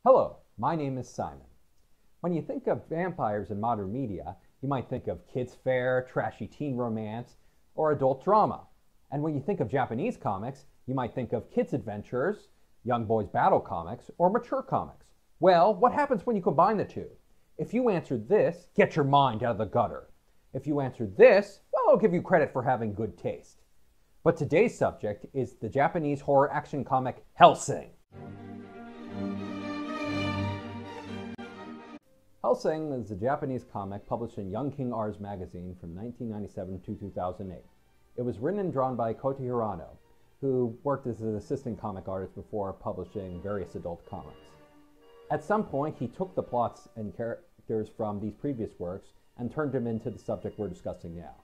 Hello, my name is Simon. When you think of vampires in modern media, you might think of kids' fare, trashy teen romance, or adult drama. And when you think of Japanese comics, you might think of kids' adventures, young boys' battle comics, or mature comics. Well, what happens when you combine the two? If you answered this, get your mind out of the gutter. If you answered this, well, I'll give you credit for having good taste. But today's subject is the Japanese horror action comic Hellsing. Hellsing is a Japanese comic published in Young King R's magazine from 1997 to 2008. It was written and drawn by Kota Hirano, who worked as an assistant comic artist before publishing various adult comics. At some point, he took the plots and characters from these previous works and turned them into the subject we're discussing now.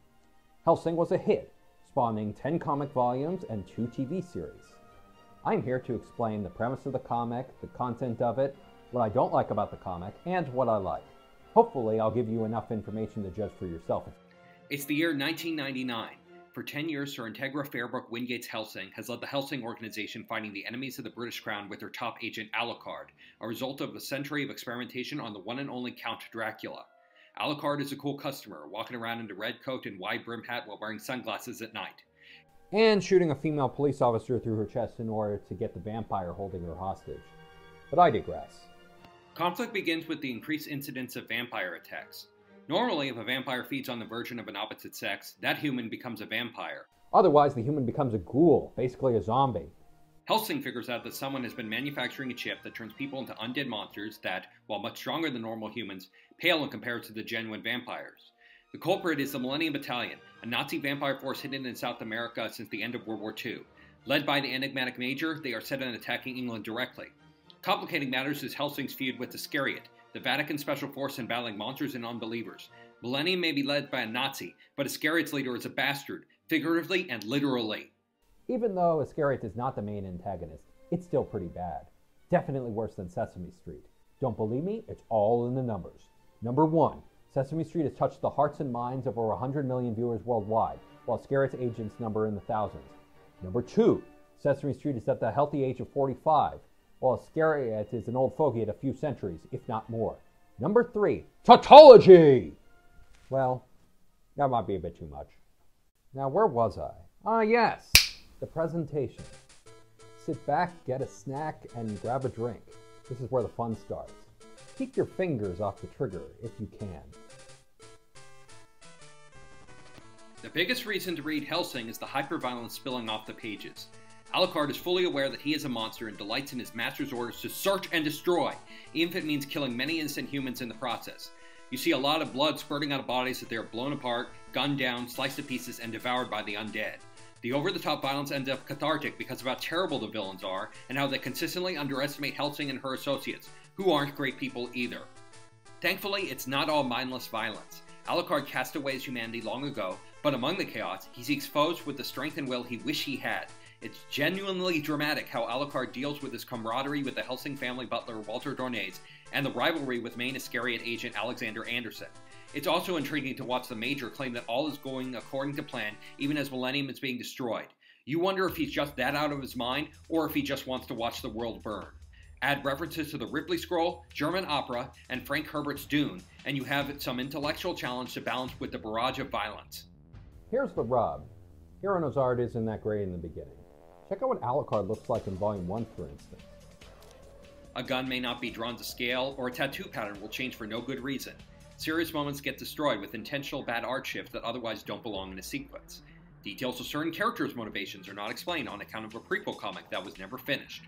Hellsing was a hit, spawning 10 comic volumes and 2 TV series. I'm here to explain the premise of the comic, the content of it, what I don't like about the comic, and what I like. Hopefully, I'll give you enough information to judge for yourself. It's the year 1999. For 10 years, Sir Integra Fairbrook Wingate's Hellsing has led the Hellsing organization fighting the enemies of the British Crown with their top agent Alucard, a result of a century of experimentation on the one and only Count Dracula. Alucard is a cool customer, walking around in a red coat and wide brim hat while wearing sunglasses at night. And shooting a female police officer through her chest in order to get the vampire holding her hostage. But I digress. Conflict begins with the increased incidence of vampire attacks. Normally, if a vampire feeds on the virgin of an opposite sex, that human becomes a vampire. Otherwise, the human becomes a ghoul, basically a zombie. Hellsing figures out that someone has been manufacturing a chip that turns people into undead monsters that, while much stronger than normal humans, pale in comparison to the genuine vampires. The culprit is the Millennium Battalion, a Nazi vampire force hidden in South America since the end of World War II. Led by the enigmatic Major, they are set on attacking England directly. Complicating matters is Hellsing's feud with Iscariot, the Vatican special force in battling monsters and unbelievers. Millennium may be led by a Nazi, but Iscariot's leader is a bastard, figuratively and literally. Even though Iscariot is not the main antagonist, it's still pretty bad. Definitely worse than Sesame Street. Don't believe me? It's all in the numbers. Number 1, Sesame Street has touched the hearts and minds of over 100 million viewers worldwide, while Iscariot's agents number in the thousands. Number 2, Sesame Street is at the healthy age of 45, while Iscariot is an old fogey at a few centuries, if not more. Number 3, tautology! Well, that might be a bit too much. Now, where was I? Ah, yes, the presentation. Sit back, get a snack, and grab a drink. This is where the fun starts. Keep your fingers off the trigger if you can. The biggest reason to read Hellsing is the hyperviolence spilling off the pages. Alucard is fully aware that he is a monster and delights in his master's orders to search and destroy, even if it means killing many innocent humans in the process. You see a lot of blood spurting out of bodies as they are blown apart, gunned down, sliced to pieces, and devoured by the undead. The over-the-top violence ends up cathartic because of how terrible the villains are, and how they consistently underestimate Hellsing and her associates, who aren't great people either. Thankfully, it's not all mindless violence. Alucard cast away his humanity long ago, but among the chaos, he seeks foes with the strength and will he wished he had. It's genuinely dramatic how Alucard deals with his camaraderie with the Hellsing family butler Walter Dornez and the rivalry with main Iscariot agent Alexander Anderson. It's also intriguing to watch the Major claim that all is going according to plan even as Millennium is being destroyed. You wonder if he's just that out of his mind or if he just wants to watch the world burn. Add references to the Ripley Scroll, German opera, and Frank Herbert's Dune, and you have some intellectual challenge to balance with the barrage of violence. Here's the rub. Hirano's art isn't that great in the beginning. Check out what Alucard looks like in Volume 1, for instance. A gun may not be drawn to scale, or a tattoo pattern will change for no good reason. Serious moments get destroyed with intentional bad art shifts that otherwise don't belong in a sequence. Details of certain characters' motivations are not explained on account of a prequel comic that was never finished.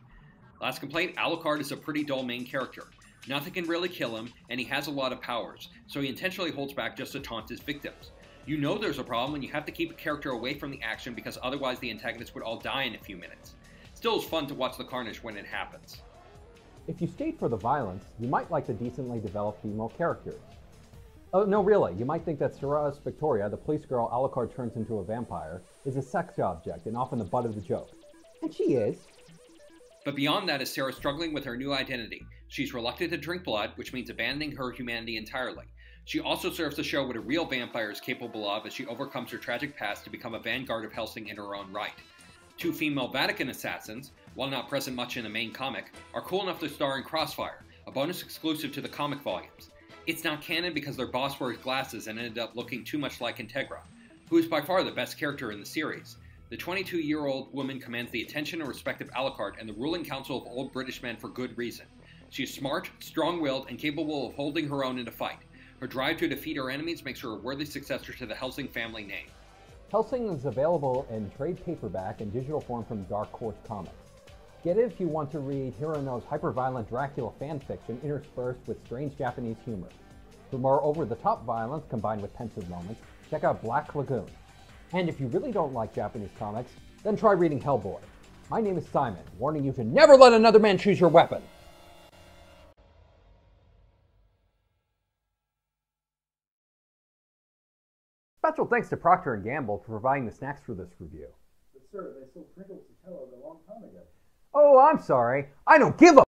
Last complaint, Alucard is a pretty dull main character. Nothing can really kill him, and he has a lot of powers, so he intentionally holds back just to taunt his victims. You know there's a problem when you have to keep a character away from the action because otherwise the antagonists would all die in a few minutes. Still, it's fun to watch the carnage when it happens. If you stayed for the violence, you might like the decently developed female characters. Oh, no, really, you might think that Shiraz Victoria, the police girl Alucard turns into a vampire, is a sex object and often the butt of the joke. And she is. But beyond that is Sarah struggling with her new identity. She's reluctant to drink blood, which means abandoning her humanity entirely. She also serves to show what a real vampire is capable of as she overcomes her tragic past to become a vanguard of Hellsing in her own right. Two female Vatican assassins, while not present much in the main comic, are cool enough to star in Crossfire, a bonus exclusive to the comic volumes. It's not canon because their boss wears glasses and ended up looking too much like Integra, who is by far the best character in the series. The 22-year-old woman commands the attention and respect of Alucard and the ruling council of old British men for good reason. She is smart, strong-willed, and capable of holding her own in a fight. Her drive to defeat her enemies makes her a worthy successor to the Hellsing family name. Hellsing is available in trade paperback and digital form from Dark Horse Comics. Get it if you want to read Hirono's hyper-violent Dracula fanfiction interspersed with strange Japanese humor. For more over-the-top violence combined with pensive moments, check out Black Lagoon. And if you really don't like Japanese comics, then try reading Hellboy. My name is Simon, warning you to never let another man choose your weapon. Special thanks to Procter & Gamble for providing the snacks for this review. But sir, they sold Pringles to Kellogg a long time ago. Oh, I'm sorry. I don't give a